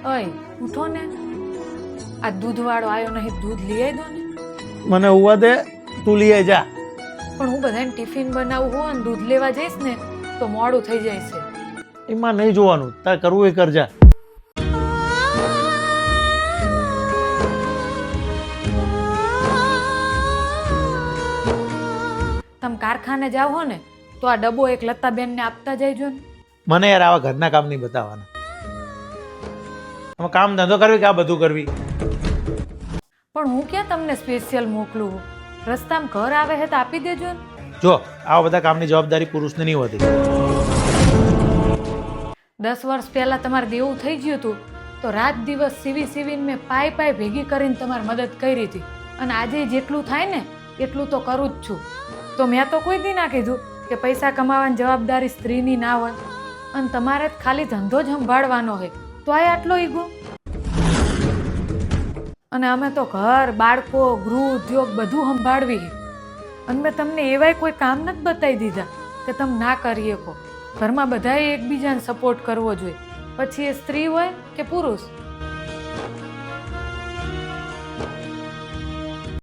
ઓય ઉઠો ને, આ દૂધવાળો આવ્યો નહીં, દૂધ લઈ આવી દો ને. મને ઉવા દે, તું લઈ આય જા. પણ હું બધાને ટિફિન બનાવું હોય ને દૂધ લેવા જઈશ ને તો મોડું થઈ જાય છે. એમાં નહીં જોવાનું, તાર કરવું એ કરજા. તમે કારખાને જાવ હો ને તો આ ડબ્બો એક લતાબેનને આપતા જઈજો ને. મને યાર આવા ઘરના કામ નહીં બતાવવાના. આમાં કામ ધંધો કરવી કે આ બધું કરવી? પણ હું ક્યાં તમને સ્પેશિયલ મોકલું? રસ્તામાં ઘર આવે છે તો આપી દેજો ને. જો આવા બધા કામની જવાબદારી પુરુષને નહીં હોતી. 10 વર્ષ પહેલા તમારે દેવું થઈ ગયું હતું તો રાત દિવસ સીવીને મેં પાય ભેગી કરીને તમારી મદદ કરી હતી. અને આજે જેટલું થાય ને એટલું તો કરું જ છું. તો મેં તો કોઈ દી ના કીધું કે પૈસા કમાવાની જવાબદારી સ્ત્રીની ના હોય અને તમારે જ ખાલી ધંધો જ સંભાળવાનો હોય તો આ આટલો ઈગો. અને અમે તો ઘર, બાળકો, ગૃહ ઉદ્યોગ બધું સંભાળવી. અને મેં તમને એવાય કોઈ કામ નથી બતાવી દીધા કે તમે ના કરી શકો. ઘરમાં બધાએ એકબીજાને સપોર્ટ કરવો જોઈએ, પછી એ સ્ત્રી હોય કે પુરુષ.